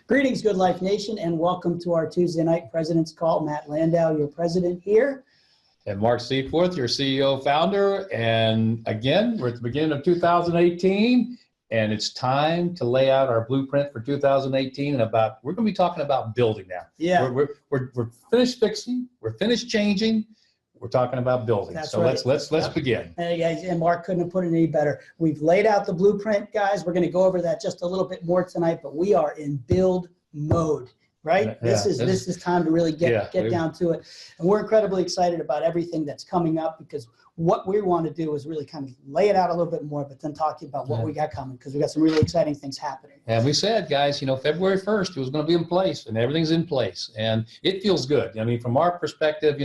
Greetings, Good Life Nation, and welcome to our Tuesday night President's Call. Matt Landau, your president here. And Mark Seaforth, your CEO founder. And again, we're at the beginning of 2018, and it's time to lay out our blueprint for 2018. And we're going to be talking about building now. Yeah. We're finished fixing, we're finished changing. We're talking about building. That's so right. let's begin. And Mark couldn't have put it any better. We've laid out the blueprint, guys. We're going to go over that just a little bit more tonight, but we are in build mode. Right? Yeah, this is time to really get down to it. And we're incredibly excited about everything that's coming up, because what we want to do is really kind of lay it out a little bit more, but then talk to you about what we got coming, because we got some really exciting things happening. And we said, guys, February 1st, it was going to be in place, and everything's in place, and it feels good. I mean, from our perspective,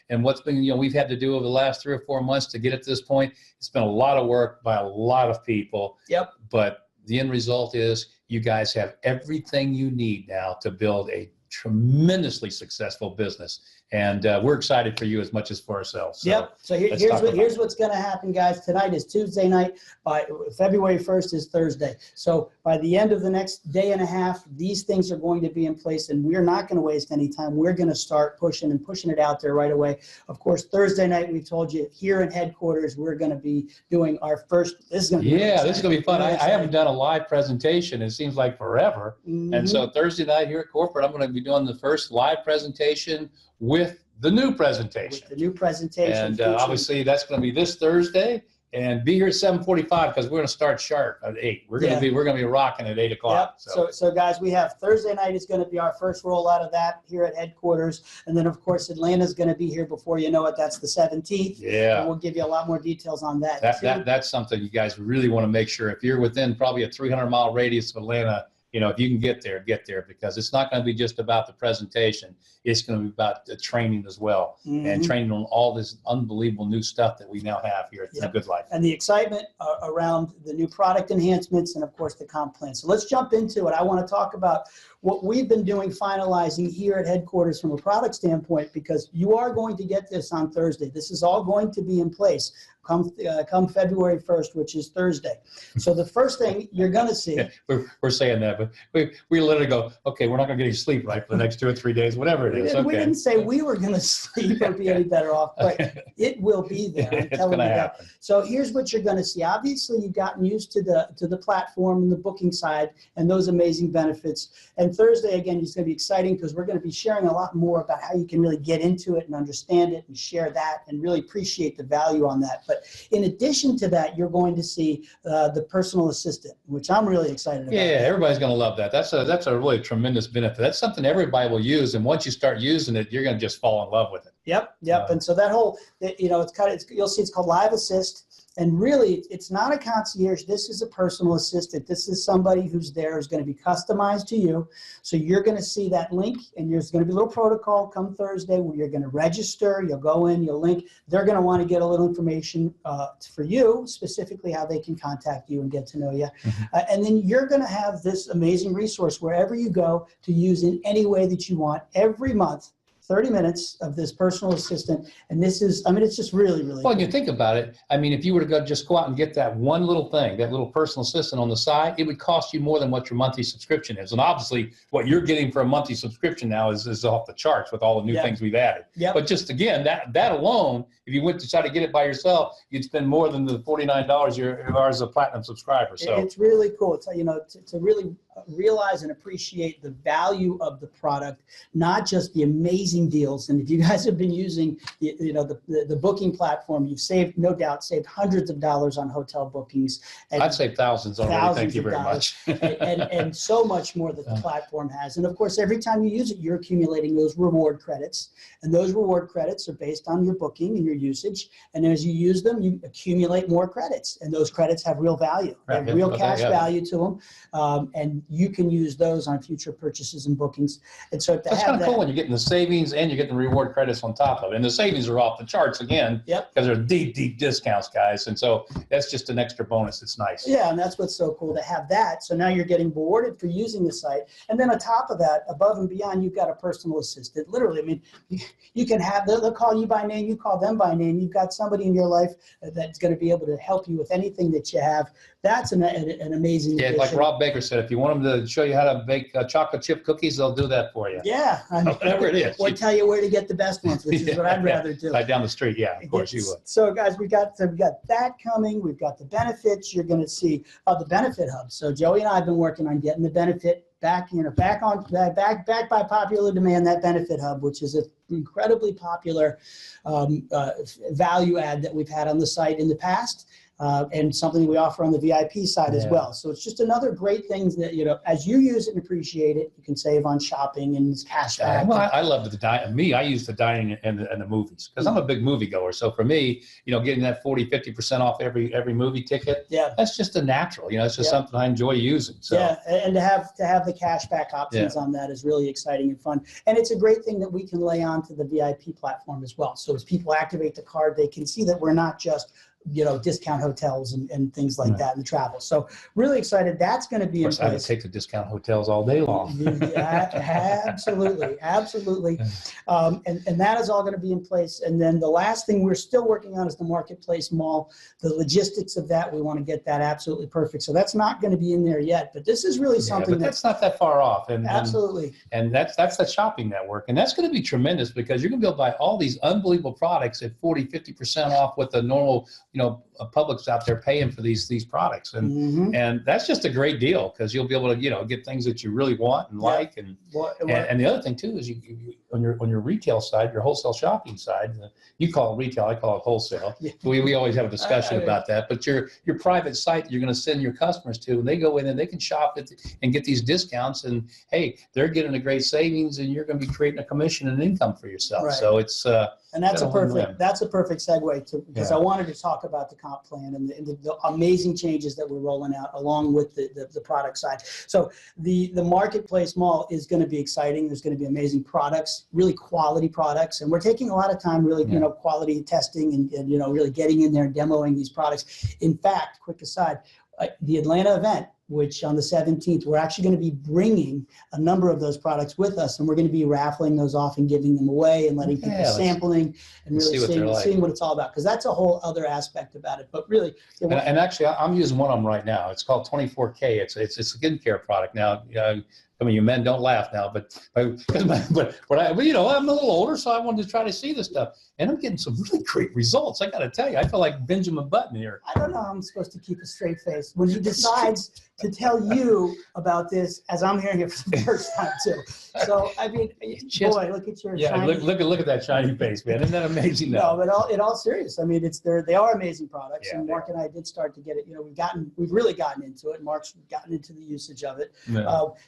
and what's been, we've had to do over the last 3 or 4 months to get it to this point. It's been a lot of work by a lot of people. Yep. But the end result is you guys have everything you need now to build a tremendously successful business. And we're excited for you as much as for ourselves. So yep. So here's what's going to happen, guys. Tonight is Tuesday night. By February 1st is Thursday. So by the end of the next day and a half, these things are going to be in place, and we're not going to waste any time. We're going to start pushing it out there right away. Of course, Thursday night, we've told you here in headquarters, we're going to be doing our first. This is going to be this is going to be fun. I haven't done a live presentation. It seems like forever. Mm-hmm. And so Thursday night here at corporate, I'm going to be doing the first live presentation with the new presentation. And obviously that's going to be this Thursday, and be here at 7:45, because we're going to start sharp at 8. We're going to be rocking at 8 o'clock. Yep. So guys, we have Thursday night is going to be our first rollout of that here at headquarters, and then of course Atlanta's going to be here before you know it. That's the 17th. Yeah. And we'll give you a lot more details on that. That's something you guys really want to make sure. If you're within probably a 300-mile radius of Atlanta, if you can get there, because it's not going to be just about the presentation. It's going to be about the training as well, and training on all this unbelievable new stuff that we now have here at The Good Life. And the excitement around the new product enhancements, and of course the comp plan. So let's jump into it. I want to talk about what we've been doing, finalizing here at headquarters from a product standpoint, because you are going to get this on Thursday. This is all going to be in place come February 1st, which is Thursday. So the first thing you're going to see. We're saying that, but we literally go, okay, we're not going to get any sleep, right, for the next 2 or 3 days, whatever it is. We didn't say we were going to sleep or be any better off, but it will be there. I'm telling you that. So here's what you're going to see. Obviously, you've gotten used to the platform and the booking side and those amazing benefits. And Thursday, again, is going to be exciting, because we're going to be sharing a lot more about how you can really get into it and understand it and share that and really appreciate the value on that. But in addition to that, you're going to see the personal assistant, which I'm really excited about. Yeah, everybody's going to love that. That's a really tremendous benefit. That's something everybody will use, and once you start using it, you're going to just fall in love with it. Yep. And so that whole, you'll see it's called Live Assist. And really, it's not a concierge. This is a personal assistant. This is somebody who's there, who's going to be customized to you. So you're going to see that link, and there's going to be a little protocol come Thursday where you're going to register. You'll go in, you'll link. They're going to want to get a little information for you, specifically how they can contact you and get to know you. And then you're going to have this amazing resource wherever you go to use in any way that you want every month. 30 minutes of this personal assistant. And this is, it's just really, really well, cool. You think about it. If you were to just go out and get that one little thing, that little personal assistant on the side, it would cost you more than what your monthly subscription is. And obviously what you're getting for a monthly subscription now is off the charts with all the new things we've added. But just again, that alone, if you went to try to get it by yourself, you'd spend more than the $49 you are as a platinum subscriber. So it's really cool. It's, to really realize and appreciate the value of the product, not just the amazing deals. And if you guys have been using the booking platform, you've no doubt saved hundreds of dollars on hotel bookings. I've saved thousands already. Thank you very much. and so much more that the platform has. And of course, every time you use it, you're accumulating those reward credits. And those reward credits are based on your booking and your usage. And as you use them, you accumulate more credits. And those credits have real value. They have real cash value to them. And you can use those on future purchases and bookings. And so that's kind of cool when you're getting the savings and you're getting the reward credits on top of it. And the savings are off the charts again, because they're deep, deep discounts, guys. And so that's just an extra bonus. It's nice. Yeah, and that's what's so cool to have that. So now you're getting rewarded for using the site. And then on top of that, above and beyond, you've got a personal assistant. Literally, you can have, they'll call you by name, you call them by name. You've got somebody in your life that's going to be able to help you with anything that you have. That's an amazing addition. Like Rob Baker said, if you want want them to show you how to bake chocolate chip cookies, they'll do that for you. Yeah. Whatever it is. Or tell you where to get the best ones, which is what I'd rather do. Right down the street, yeah, of course you would. So guys, we got that coming. We've got the benefits. You're going to see the benefit hub. So Joey and I have been working on getting the benefit back by popular demand, that benefit hub, which is an incredibly popular value add that we've had on the site in the past. And something we offer on the VIP side as well. So it's just another great thing that, you know, as you use it and appreciate it, you can save on shopping and it's cash back. Well, I love the dining. I use the dining and the movies because I'm a big movie goer. So for me, you know, getting that 40-50% off every movie ticket, that's just a natural. You know, it's just something I enjoy using. So. Yeah, and to have the cash back options on that is really exciting and fun. And it's a great thing that we can lay onto the VIP platform as well. So as people activate the card, they can see that we're not just, you know, discount hotels and things like that in the travel. So really excited. That's going to be in place. I would take the discount hotels all day long. Absolutely. And that is all going to be in place. And then the last thing we're still working on is the Marketplace Mall. The logistics of that, we want to get that absolutely perfect. So that's not going to be in there yet, but this is really something that's not that far off. Absolutely. And that's the shopping network. And that's going to be tremendous because you're going to be able to buy all these unbelievable products at 40-50% off what the normal, you know, public's out there paying for these products, and that's just a great deal because you'll be able to, you know, get things that you really want and like, and the other thing too is you on your retail side, your wholesale shopping side, you call it retail, I call it wholesale. We always have a discussion about that, but your private site you're going to send your customers to, and they go in and they can shop it and get these discounts, and hey, they're getting a great savings, and you're going to be creating a commission and income for yourself. So it's and that's a perfect segue to, because I wanted to talk about the comp plan and the amazing changes that we're rolling out along with the product side. So the Marketplace Mall is going to be exciting. There's going to be amazing products, really quality products, and we're taking a lot of time really, you know, quality testing and you know, really getting in there and demoing these products. In fact, quick aside, the Atlanta event, which on the 17th, we're actually going to be bringing a number of those products with us, and we're going to be raffling those off and giving them away and letting people sampling and really seeing what it's all about, because that's a whole other aspect about it. But really, and actually, I'm using one of them right now. It's called 24K. It's a skincare product. Now, I mean, you men don't laugh now, but you know, I'm a little older, so I wanted to try to see this stuff, and I'm getting some really great results. I got to tell you, I feel like Benjamin Button here. I don't know how I'm supposed to keep a straight face when he decides to tell you about this as I'm hearing it for the first time too. So I mean, boy, look at your shiny. Look at that shiny face, man. Isn't that amazing? No, but in all serious, I mean, they are amazing products, and Mark and I did start to get it. You know, we've really gotten into it. Mark's gotten into the usage of it.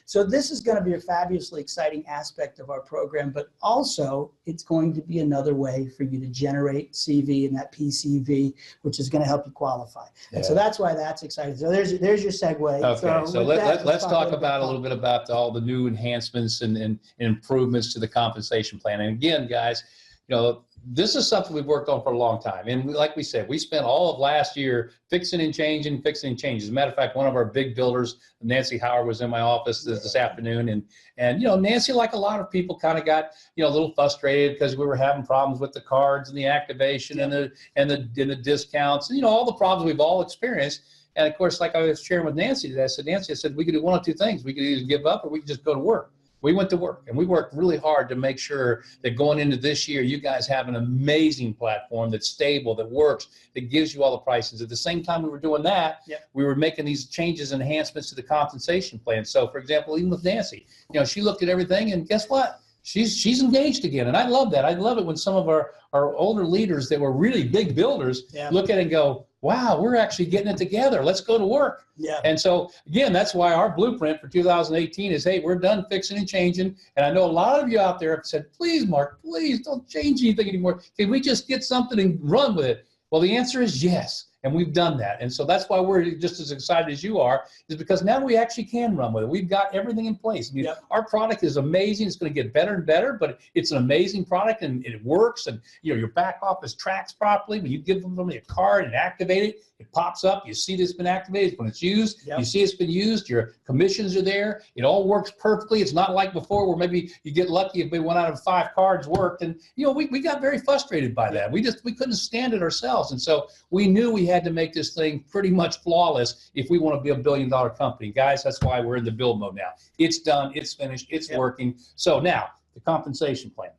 So this is going to be a fabulously exciting aspect of our program, but also it's going to be another way for you to generate CV and that PCV, which is going to help you qualify. And so that's why that's exciting. So there's your segue. Okay, so let's talk about a little bit about all the new enhancements and improvements to the compensation plan. And again, guys, you know, this is something we've worked on for a long time. And like we said, we spent all of last year fixing and changing. As a matter of fact, one of our big builders, Nancy Howard, was in my office this afternoon. And you know, Nancy, like a lot of people, kind of got, you know, a little frustrated because we were having problems with the cards and the activation and the discounts, and, you know, all the problems we've all experienced. And of course, like I was sharing with Nancy today, I said, we could do one of two things. We could either give up or we could just go to work. We went to work, and we worked really hard to make sure that going into this year, you guys have an amazing platform that's stable, that works, that gives you all the prices. At the same time we were doing that, we were making these changes, enhancements to the compensation plan. So, for example, even with Nancy, you know, she looked at everything, and guess what? She's engaged again, and I love that. I love it when some of our older leaders that were really big builders look at it and go, wow, we're actually getting it together. Let's go to work. And so, again, that's why our blueprint for 2018 is, hey, we're done fixing and changing. And I know a lot of you out there have said, please, Mark, please don't change anything anymore. Can we just get something and run with it? Well, the answer is yes. And we've done that. And so that's why we're just as excited as you are, is because now we actually can run with it. We've got everything in place. I mean, our product is amazing. It's going to get better and better, but it's an amazing product, and it works. And, you know, your back office tracks properly. When you give them a card and activate it, it pops up. You see that it's been activated. When it's used, you see it's been used. Your commissions are there. It all works perfectly. It's not like before where maybe you get lucky if 1 out of 5 cards worked. And, you know, we got very frustrated by that. We couldn't stand it ourselves. And so we knew we had had to make this thing pretty much flawless if we want to be a billion-dollar company. Guys, that's why we're in the build mode now. It's done. It's finished. It's working. So now, the compensation plan.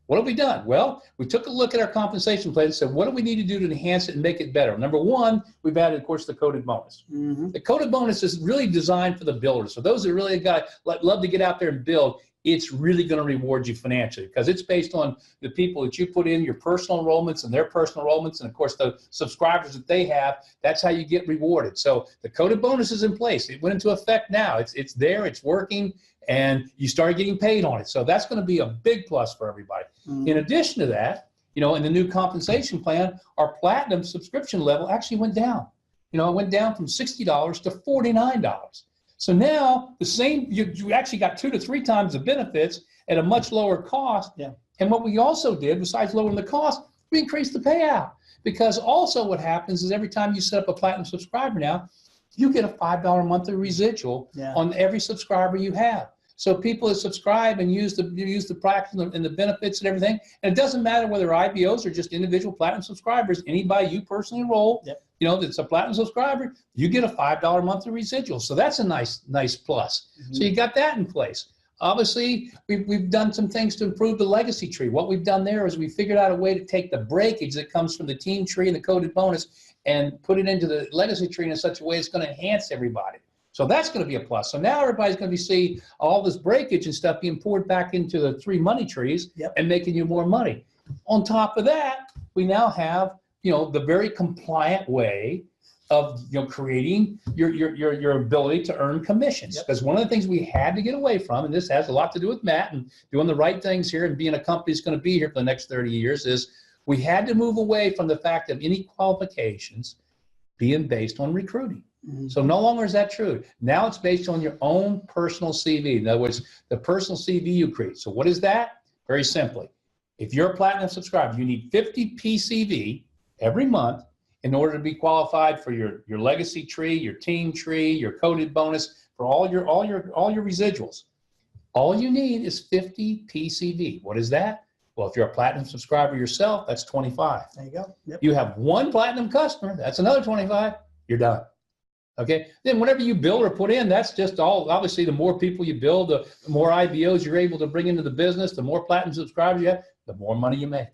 What have we done? Well, we took a look at our compensation plan and said, what do we need to do to enhance it and make it better? Number one, we've added, of course, the coded bonus. The coded bonus is really designed for the builders. So those that really love to get out there and build, it's really going to reward you financially because it's based on the people that you put in, your personal enrollments and their personal enrollments, and of course the subscribers that they have. That's how you get rewarded. So the coded bonus is in place. It went into effect now. It's there. It's working, and you start getting paid on it. So that's going to be a big plus for everybody. In addition to that, in the new compensation plan, our platinum subscription level actually went down. It went down from $60 to $49. So now the same, you actually got 2 to 3 times the benefits at a much lower cost. And what we also did, besides lowering the cost, we increased the payout. Because also what happens is every time you set up a platinum subscriber now, you get a $5 monthly residual on every subscriber you have. So people that subscribe and use the practice and the benefits and everything, and it doesn't matter whether IBOs or just individual platinum subscribers, anybody you personally enroll, that's a platinum subscriber, you get a $5 monthly residual. So that's a nice plus. So you got that in place. Obviously, we've done some things to improve the legacy tree. What we've done there is we figured out a way to take the breakage that comes from the team tree and the coded bonus and put it into the legacy tree in such a way it's going to enhance everybody. So that's going to be a plus. So now everybody's going to see all this breakage and stuff being poured back into the 3 money trees and making you more money. On top of that, we now have, the very compliant way of, creating your ability to earn commissions. Because one of the things we had to get away from, and this has a lot to do with Matt and doing the right things here and being a company that's going to be here for the next 30 years, is we had to move away from the fact of any qualifications being based on recruiting. So no longer is that true. Now it's based on your own personal CV. In other words, the personal CV you create. So what is that? Very simply, if you're a platinum subscriber, you need 50 PCV every month in order to be qualified for your legacy tree, your team tree, your coded bonus, for all your residuals. All you need is 50 PCV. What is that? Well, if you're a platinum subscriber yourself, that's 25. There you go. You have one platinum customer, that's another 25. You're done. Okay, then whatever you build or put in, that's just all. Obviously, the more people you build, the more IBOs you're able to bring into the business, the more platinum subscribers you have, the more money you make,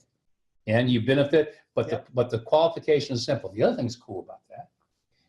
and you benefit. But the qualification is simple. The other thing that's cool about that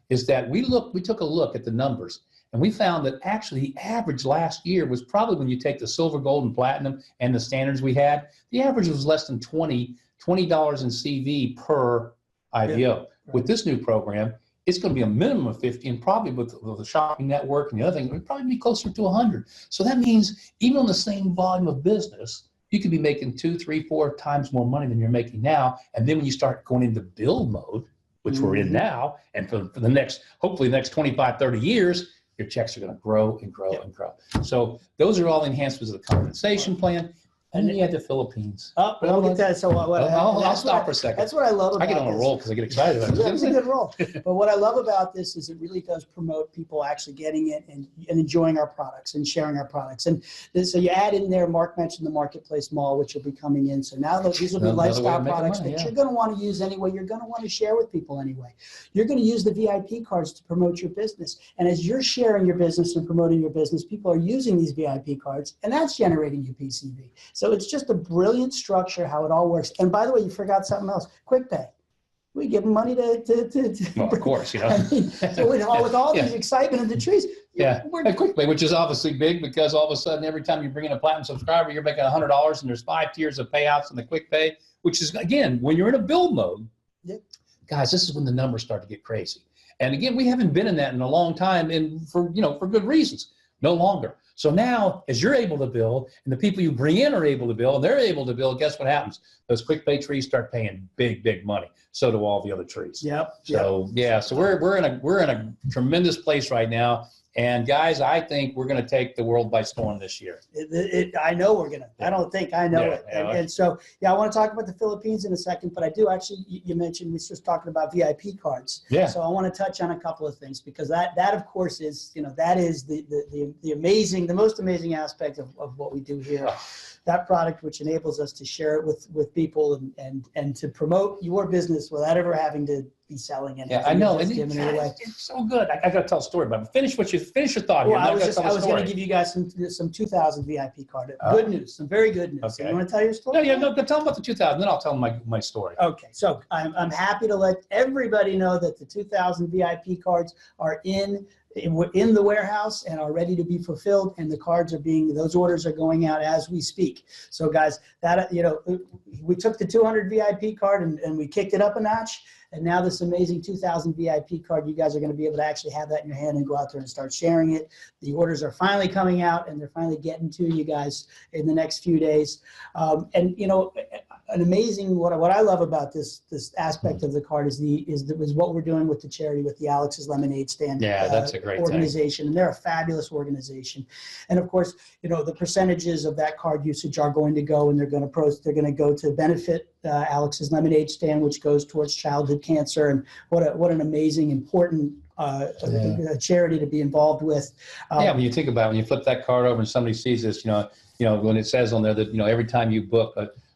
is that we took a look at the numbers, and we found that actually the average last year was probably, when you take the silver, gold, and platinum and the standards we had, the average was less than $20 in CV per IBO. With this new program, it's going to be a minimum of 50, and probably with the shopping network and the other thing, it would probably be closer to 100. So that means even on the same volume of business, you could be making 2, 3, 4 times more money than you're making now. And then when you start going into build mode, which we're in now, and for the next, hopefully the next 25, 30 years, your checks are going to grow and grow and grow. So those are all enhancements of the compensation plan. And then you had the Philippines. We'll get that. So I'll stop for a second. That's what I love about this. I get on a roll because I get excited about it. It's a good roll. But what I love about this is it really does promote people actually getting it and enjoying our products and sharing our products. And so you add in there, Mark mentioned the Marketplace Mall, which will be coming in. So now these will be lifestyle products that you're going to want to use anyway. You're going to want to share with people anyway. You're going to use the VIP cards to promote your business. And as you're sharing your business and promoting your business, people are using these VIP cards, and that's generating you PCV. So it's just a brilliant structure how it all works. And by the way, you forgot something else. QuickPay. We give them money to well, of course, I mean, so with all these excitement of the trees. And QuickPay, which is obviously big, because all of a sudden, every time you bring in a platinum subscriber, you're making $100, and there's 5 tiers of payouts in the QuickPay, which is, again, when you're in a build mode, guys, this is when the numbers start to get crazy. And again, we haven't been in that in a long time, and for good reasons. No longer. So now, as you're able to build, and the people you bring in are able to build, and they're able to build, guess what happens? Those QuickPay trees start paying big money. So do all the other trees. So we're in a tremendous place right now. And guys, I think we're going to take the world by storm this year. I know we're going to. I don't think, I know it. And so, I want to talk about the Philippines in a second, but I do actually, you mentioned, we were just talking about VIP cards. So I want to touch on a couple of things, because that of course is, that is the most amazing aspect of what we do here. that product, which enables us to share it with people and to promote your business without ever having to be selling anything. Yeah, I know. Just And giving it away. it's so good. I got to tell a story about it. Finish your thought here. Well, I was tell a going story. to give you guys some 2000 VIP card. Oh. Good news, some very good news. Okay. You want to tell your story? No, yeah, no, tell them about the 2000, then I'll tell them my story. Okay, so I'm happy to let everybody know that the 2000 VIP cards are in the warehouse and are ready to be fulfilled, and the cards those orders are going out as we speak. So guys, that, we took the 200 VIP card and we kicked it up a notch. And now this amazing 2000 VIP card, you guys are going to be able to actually have that in your hand and go out there and start sharing it. The orders are finally coming out and they're finally getting to you guys in the next few days. And an amazing, what I love about this aspect of the card is what we're doing with the charity, with the Alex's Lemonade Stand. Yeah, that's a great organization, and they're a fabulous organization. And of course, the percentages of that card usage are going to go, and they're going to go to benefit Alex's Lemonade Stand, which goes towards childhood cancer. And what an amazing, important charity to be involved with. Yeah, when you think about it, when you flip that card over and somebody sees this, when it says on there that every time you book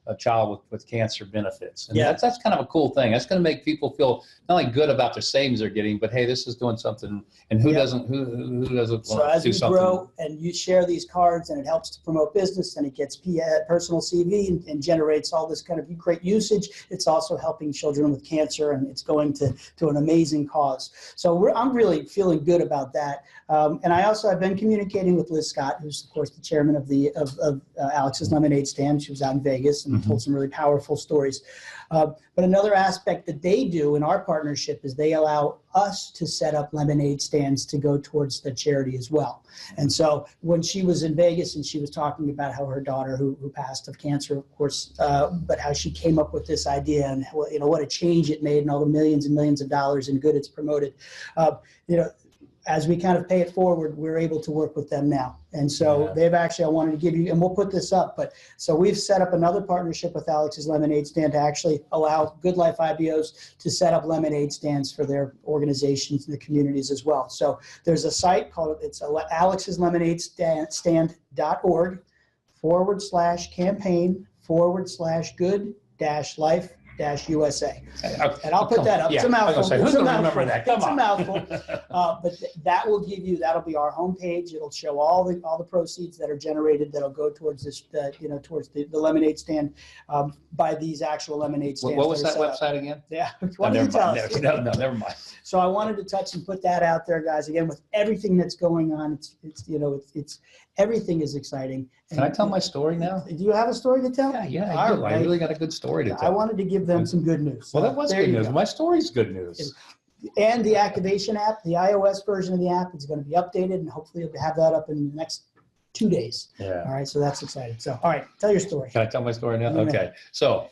a child with cancer benefits. And that's kind of a cool thing. That's going to make people feel not only good about their savings they're getting, but hey, this is doing something. And who doesn't want to do something? So as we grow and you share these cards, and it helps to promote business, and it gets personal CV and generates all this kind of great usage, it's also helping children with cancer, and it's going to an amazing cause. So I'm really feeling good about that. And I've been communicating with Liz Scott, who's of course the chairman of Alex's Lemonade Stand. She was out in Vegas and told some really powerful stories. But another aspect that they do in our partnership is they allow us to set up lemonade stands to go towards the charity as well. And so when she was in Vegas and she was talking about how her daughter who passed of cancer, of course, but how she came up with this idea and what a change it made and all the millions and millions of dollars in good it's promoted, as we kind of pay it forward, we're able to work with them now. And so they've actually, I wanted to give you, and we'll put this up, but so we've set up another partnership with Alex's Lemonade Stand to actually allow Good Life IBOs to set up lemonade stands for their organizations and the communities as well. So there's a site called, it's alex'slemonadestand.org/campaign/good-life-USA. And I'll put that up. It's a mouthful. Who's going to remember that? Come on. It's a mouthful. But that'll be our homepage. It'll show all the proceeds that are generated that'll go towards this, towards the lemonade stand by these actual lemonade stands. What was that website again? Yeah. Why don't you tell us? No, never mind. So I wanted to touch and put that out there, guys. Again, with everything that's going on, it's everything is exciting. Can I tell my story now? Do you have a story to tell? Yeah, I do. I really got a good story to tell. I wanted to give them some good news. Well, that was good news. My story's good news. And the activation app, the iOS version of the app, is going to be updated, and hopefully you'll have that up in the next 2 days. Yeah. All right, so that's exciting. So, all right, tell your story. Can I tell my story now? Okay. So,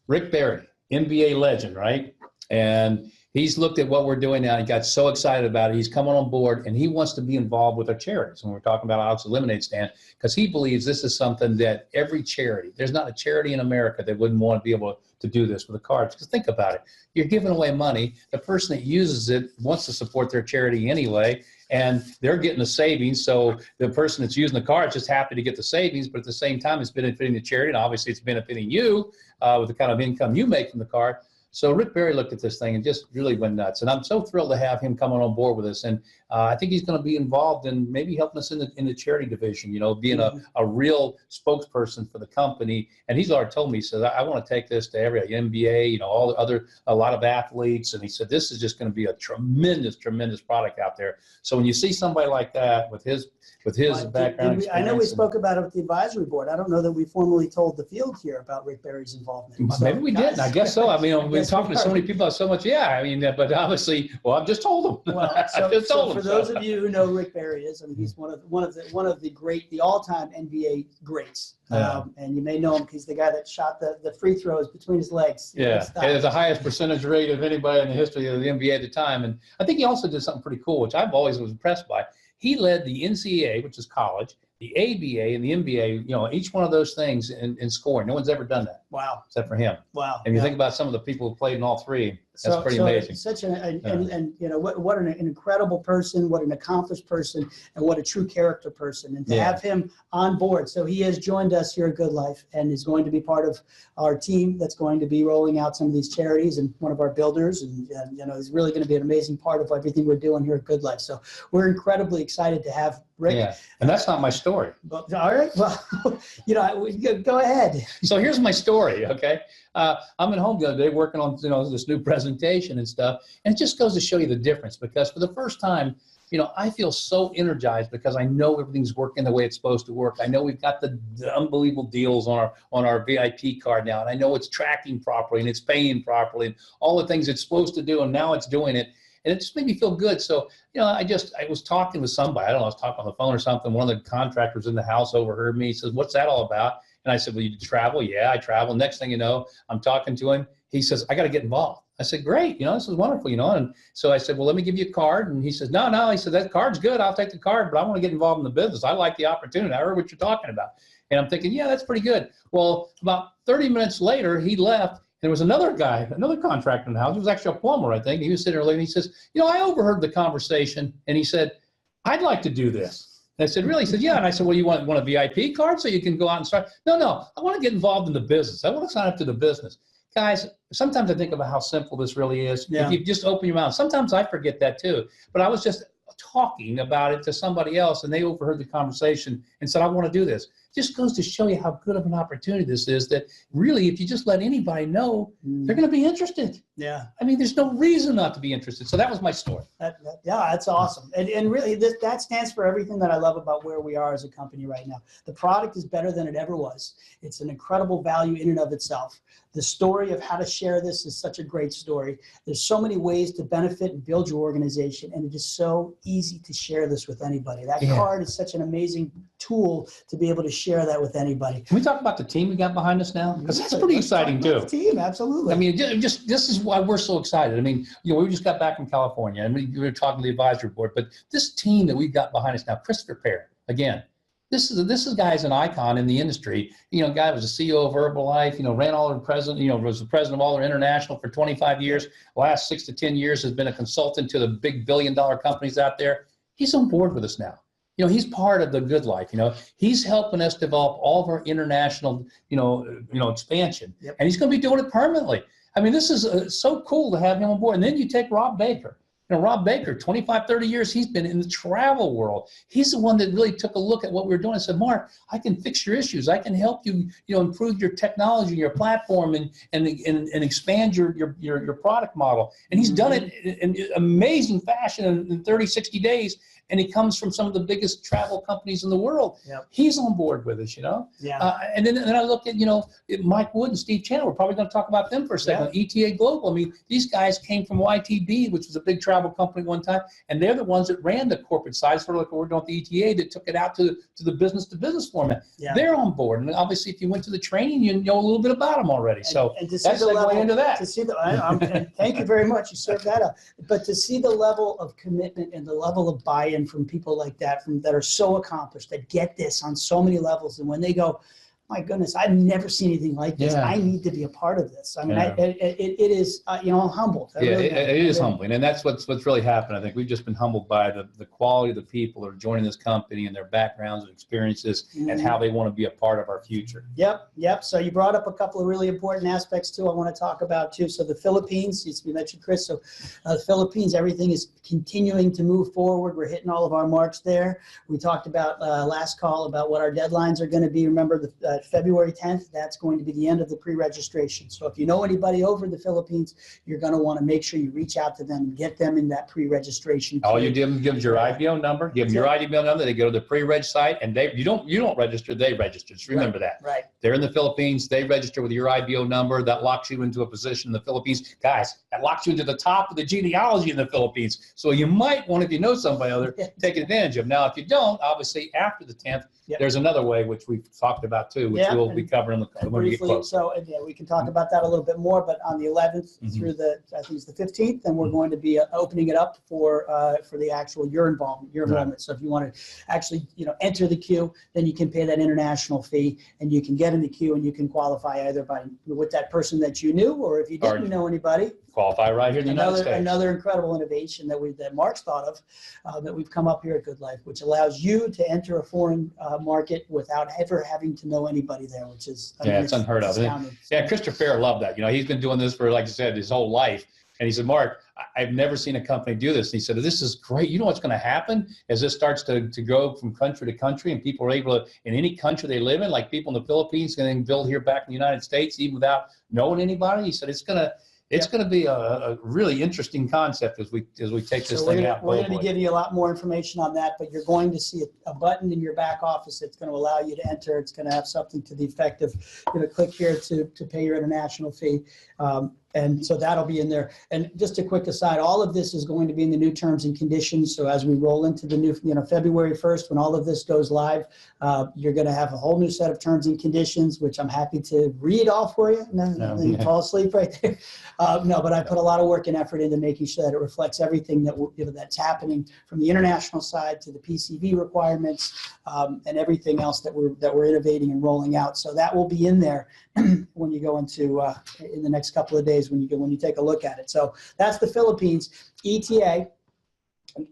Rick Barry, NBA legend, right? And he's looked at what we're doing now. He got so excited about it. He's coming on board, and he wants to be involved with our charities. When we're talking about Alex's Lemonade Stand, because he believes this is something that every charity, there's not a charity in America that wouldn't want to be able to do this with the cards. Because think about it. You're giving away money. The person that uses it wants to support their charity anyway, and they're getting the savings. So the person that's using the card is just happy to get the savings, but at the same time, it's benefiting the charity, and obviously it's benefiting you with the kind of income you make from the card. So Rick Barry looked at this thing and just really went nuts. And I'm so thrilled to have him coming on board with us. And I think he's going to be involved in maybe helping us in the charity division, being a real spokesperson for the company. And he's already told me, he said, I want to take this to every NBA, all the other, a lot of athletes. And he said, this is just going to be a tremendous, tremendous product out there. So when you see somebody like that with his background, I know we spoke about it with the advisory board. I don't know that we formally told the field here about Rick Barry's involvement. So, maybe we didn't. I guess so. I mean, we've been talking to so many people about so much. Yeah, I mean, but obviously, well, I've just told them. Well, for those of you who know Rick Barry is, I mean, he's one of the all-time NBA greats. Yeah. And you may know him because he's the guy that shot the free throws between his legs. Yeah, it has the highest percentage rate of anybody in the history of the NBA at the time. And I think he also did something pretty cool, which I've always was impressed by. He led the NCAA, which is college, the ABA, and the NBA, each one of those things in scoring. No one's ever done that. Wow. Except for him. Wow. And you think about some of the people who played in all three, That's pretty amazing. Such and you know what an incredible person, what an accomplished person, and what a true character person. And to have him on board, so he has joined us here at Good Life and is going to be part of our team that's going to be rolling out some of these charities and one of our builders, and you know he's really going to be an amazing part of everything we're doing here at Good Life. So we're incredibly excited to have Rick. Yeah, and that's not my story. But, all right, well, you know, go ahead. So here's my story, okay? I'm at home the other day working on, you know, this new presentation and stuff, and it just goes to show you the difference, because for the first time, you know, I feel so energized because I know everything's working the way it's supposed to work. I know we've got the unbelievable deals on our VIP card now, and I know it's tracking properly and it's paying properly and all the things it's supposed to do, and now it's doing it. And it just made me feel good. So, you know, I was talking with somebody, I don't know, I was talking on the phone or something. One of the contractors in the house overheard me. He says, "What's that all about?" And I said, "Well, you travel?" "Yeah, I travel." Next thing you know, I'm talking to him. He says, "I got to get involved." I said, "Great, you know, this is wonderful, you know." And so I said, "Well, let me give you a card." And he says, No. He said, "That card's good. I'll take the card, but I want to get involved in the business. I like the opportunity. I heard what you're talking about." And I'm thinking, yeah, that's pretty good. Well, about 30 minutes later, he left. There was another guy, another contractor in the house. He was actually a plumber, I think. He was sitting there and he says, "You know, I overheard the conversation." And he said, "I'd like to do this." And I said, "Really?" He said, "Yeah." And I said, "Well, you want a VIP card so you can go out and start?" No, I want to get involved in the business. I want to sign up to the business. Guys, sometimes I think about how simple this really is. Yeah. If you just open your mouth. Sometimes I forget that too. But I was just talking about it to somebody else, and they overheard the conversation and said, "I want to do this." Just goes to show you how good of an opportunity this is, that really, if you just let anybody know, they're going to be interested. Yeah. I mean, there's no reason not to be interested. So that was my story. Yeah, that's awesome. And really, that stands for everything that I love about where we are as a company right now. The product is better than it ever was. It's an incredible value in and of itself. The story of how to share this is such a great story. There's so many ways to benefit and build your organization, and it is so easy to share this with anybody. That card is such an amazing tool to be able to share that with anybody. Can we talk about the team we got behind us now? Because that's pretty exciting too. The team, absolutely. I mean, just this is why we're so excited. I mean, you know, we just got back from California, and we were talking to the advisory board, but this team that we've got behind us now, Christopher Perry, again, this guy's an icon in the industry. You know, guy was the CEO of Herbalife, you know, ran all their president, you know, was the president of all their international for 25 years. The last 6 to 10 years has been a consultant to the big billion-dollar companies out there. He's on board with us now. You know, he's part of the Good Life. You know, he's helping us develop all of our international, you know, expansion, and he's going to be doing it permanently. I mean, this is so cool to have him on board. And then you take Rob Baker. You know, Rob Baker, 25, 30 years, he's been in the travel world. He's the one that really took a look at what we were doing and said, "Mark, I can fix your issues. I can help you, you know, improve your technology, your platform, and expand your product model." And he's done it in amazing fashion in 30, 60 days. And he comes from some of the biggest travel companies in the world. Yep. He's on board with us, you know. Yeah. And then I look at, you know, Mike Wood and Steve Chandler. We're probably going to talk about them for a second. Yeah. ETA Global. I mean, these guys came from YTB, which was a big travel company one time, and they're the ones that ran the corporate side. Sort of like we're doing at the ETA, that took it out to the business-to-business format. Yeah. They're on board, and obviously, if you went to the training, you know a little bit about them already. So and to see that's the level, into that. To see the, thank you very much. You served that up. But to see the level of commitment and the level of buy-in from people like that, that are so accomplished, that get this on so many levels, and when they go, "My goodness, I've never seen anything like this. I need to be a part of this." I mean, it is, you know, I'm humbled. It is humbling, and that's what's really happened. I think we've just been humbled by the quality of the people that are joining this company and their backgrounds and experiences, and how they want to be a part of our future. Yep. So you brought up a couple of really important aspects too. I want to talk about too. So the Philippines, we mentioned Chris. So the Philippines, everything is continuing to move forward. We're hitting all of our marks there. We talked about last call about what our deadlines are going to be. Remember the February 10th, that's going to be the end of the pre-registration. So if you know anybody over in the Philippines, you're going to want to make sure you reach out to them and get them in that pre-registration. All you do is give them your IBO number, give them your IBO number. They go to the pre-reg site, and you don't register, they register. Just remember that. Right. They're in the Philippines. They register with your IBO number. That locks you into a position in the Philippines. Guys, that locks you into the top of the genealogy in the Philippines. So you might want, if you know somebody other, take advantage of. Now, if you don't, obviously after the 10th, Yep. there's another way, which we've talked about too, which Yeah, we'll be covering when we get briefly, close. so and, yeah, we can talk about that a little bit more, but on the 11th through the, I think it's the 15th, then we're going to be opening it up for the actual your enrollment. So if you want to actually, enter the queue, then you can pay that international fee and you can get in the queue and you can qualify either with that person that you knew, or if you didn't know anybody. Qualify right here in the United States. Another incredible innovation that Mark's thought of, that we've come up here at Good Life, which allows you to enter a foreign market without ever having to know anybody there, which is it's unheard of. Yeah, Christopher Fair loved that. He's been doing this for, like I said, his whole life. And he said, Mark, I've never seen a company do this. And he said, this is great. You know what's going to happen as this starts to go from country to country and people are able to, in any country they live in, like people in the Philippines, can build here back in the United States, even without knowing anybody. He said, it's going to be a really interesting concept as we take this thing out. We're going to give you a lot more information on that, but you're going to see a button in your back office that's going to allow you to enter. It's going to have something to the effect of, click here to pay your international fee. And so that'll be in there. And just a quick aside, all of this is going to be in the new terms and conditions. So as we roll into the new, February 1st, when all of this goes live, you're going to have a whole new set of terms and conditions, which I'm happy to read all for you. No, you fall asleep right there. No, but I put a lot of work and effort into making sure that it reflects everything that that's happening from the international side to the PCV requirements, and everything else that we're innovating and rolling out. So that will be in there when you go into in the next couple of days when you take a look at it. So that's the Philippines. ETA.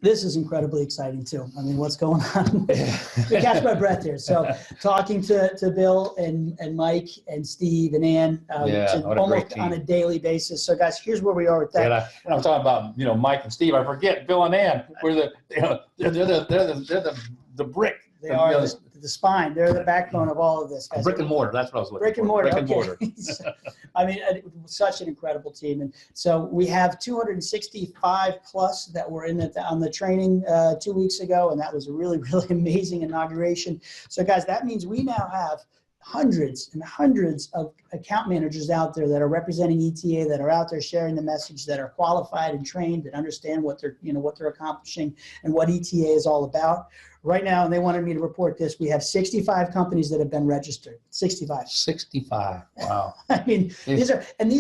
This is incredibly exciting too. I mean, what's going on? I catch my breath here. So talking to Bill and Mike and Steve and Ann almost on a daily basis. So guys, here's where we are with that. And I'm talking about, Mike and Steve. I forget Bill and Ann. We're they're the brick. They are the spine. They're the backbone of all of this, guys. Brick and mortar. That's what I was looking for. Brick and mortar. Brick and mortar. I mean, such an incredible team. And so we have 265 plus that were on the training 2 weeks ago. And that was a really, really amazing inauguration. So guys, that means we now have hundreds and hundreds of account managers out there that are representing ETA, that are out there sharing the message, that are qualified and trained and understand what they're accomplishing and what ETA is all about. Right now, and they wanted me to report this, we have 65 companies that have been registered. 65. 65. Wow. I mean, these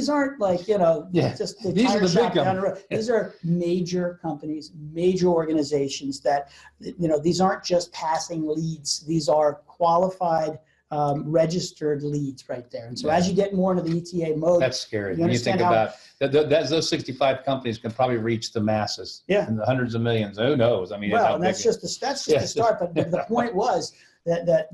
aren't like, just the these are the big down the road. These are major companies, major organizations that, these aren't just passing leads. These are qualified, registered leads right there. And so as you get more into the ETA mode, that's scary. When you think about those 65 companies can probably reach the masses. Yeah. In the hundreds of millions. Who knows? I mean, well, and that's just the start. But the point was that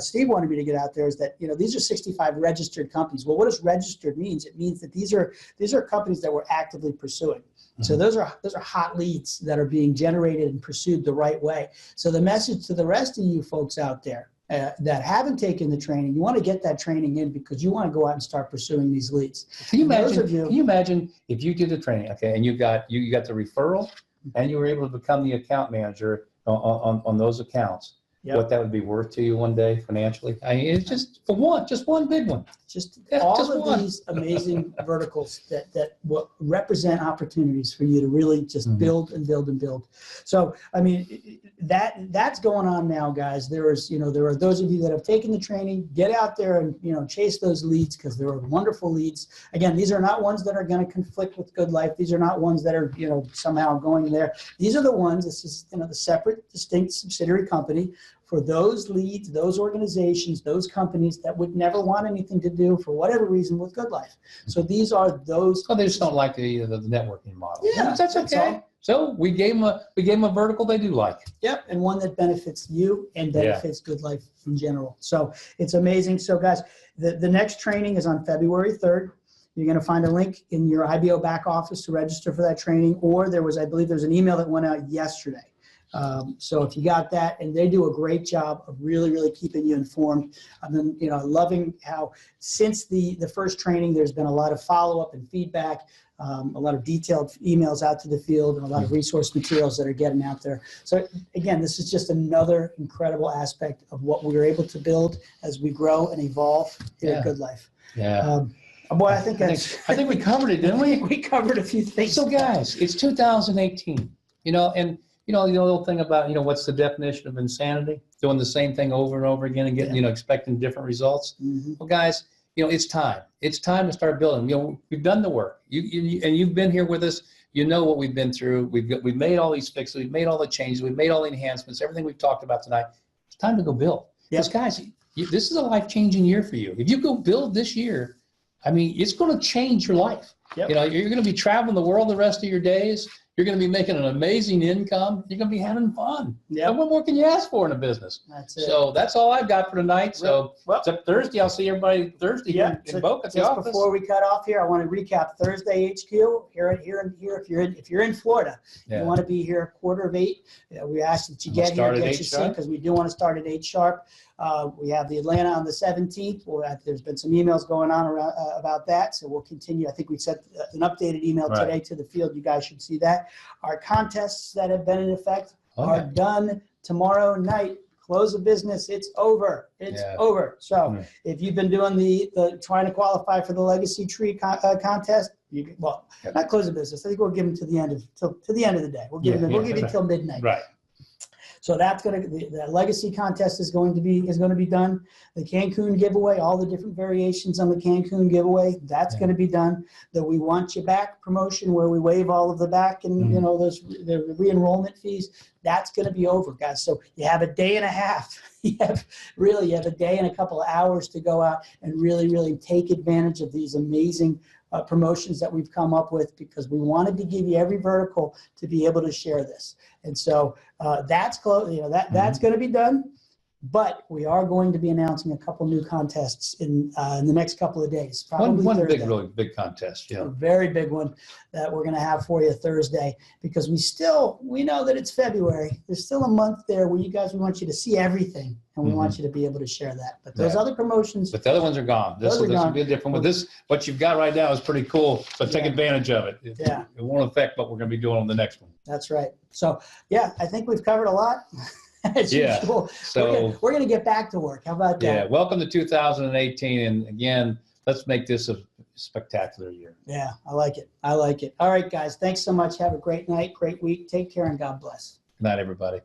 Steve wanted me to get out there is that, these are 65 registered companies. Well, what does registered means? It means that these are companies that we're actively pursuing. So those are hot leads that are being generated and pursued the right way. So the message to the rest of you folks out there that haven't taken the training, you want to get that training in because you want to go out and start pursuing these leads. Can you imagine if you did the training, okay, and you got the referral and you were able to become the account manager on those accounts? Yep. What that would be worth to you one day financially? I mean, it's just one big one. These amazing verticals that will represent opportunities for you to really just build and build and build. So, I mean, that's going on now, guys. There are those of you that have taken the training, get out there and, chase those leads because there are wonderful leads. Again, these are not ones that are going to conflict with Good Life. These are not ones that are, somehow going there. These are the ones, this is, the separate, distinct subsidiary company for those leads, those organizations, those companies that would never want anything to do for whatever reason with Good Life. So these are those. Well, they just don't like the networking model. Yeah, that's okay. So we gave them a vertical they do like. Yep, and one that benefits you and benefits Good Life in general. So it's amazing. So guys, the next training is on February 3rd. You're going to find a link in your IBO back office to register for that training, or I believe there's an email that went out yesterday. So if you got that, and they do a great job of really, really keeping you informed. I've been, loving how since the first training, there's been a lot of follow-up and feedback, a lot of detailed emails out to the field, and a lot of resource materials that are getting out there. So again, this is just another incredible aspect of what we're able to build as we grow and evolve here at Good Life. Yeah. Boy, I think we covered it, didn't we? We covered a few things. So guys, it's 2018, and the little thing about, what's the definition of insanity? Doing the same thing over and over again and getting, expecting different results. Mhm. Well, guys, it's time. It's time to start building. We've done the work. And you've been here with us. You know what we've been through. We've made all these fixes. We've made all the changes. We've made all the enhancements. Everything we've talked about tonight. It's time to go build. Because guys, this is a life-changing year for you. If you go build this year, I mean, it's going to change your life. Yep. You're going to be traveling the world the rest of your days. You're going to be making an amazing income. You're going to be having fun. Yep. And what more can you ask for in a business? That's it. So that's all I've got for tonight. So except Thursday, I'll see everybody Thursday here in Boca at the office. Before we cut off here, I want to recap Thursday HQ here. If you're in Florida, you want to be here 7:45. We ask that you get here, get your seat, because we do want to start at 8 sharp. We have the Atlanta on the 17th. There's been some emails going on about that, so we'll continue. I think we sent an updated email today to the field. You guys should see that. Our contests that have been in effect are done tomorrow night. Close of business. It's over. It's over. So if you've been doing the trying to qualify for the Legacy Tree contest, not close of business. I think we'll give them to the end of the day. We'll give you till midnight. Right. So that's the legacy contest is going to be done. The Cancun giveaway, all the different variations on the Cancun giveaway, that's going to be done. The We Want You Back promotion, where we waive all of the back and the re-enrollment fees, that's going to be over, guys. So you have a day and a half. You have a day and a couple of hours to go out and really take advantage of these amazing promotions that we've come up with, because we wanted to give you every vertical to be able to share this. And so that's close. That's going to be done. But we are going to be announcing a couple new contests in the next couple of days. Probably one Thursday. really big contest. A very big one that we're going to have for you Thursday, because we know that it's February. There's still a month there where we want you to see everything, and we want you to be able to share that. But those other promotions. But the other ones are gone. This will be a different one. This, what you've got right now is pretty cool. So take advantage of it. It won't affect what we're going to be doing on the next one. That's right. So I think we've covered a lot. As usual. So we're going to get back to work. How about that? Yeah. Welcome to 2018. And again, let's make this a spectacular year. Yeah, I like it. All right, guys. Thanks so much. Have a great night, great week. Take care, and God bless. Good night, everybody.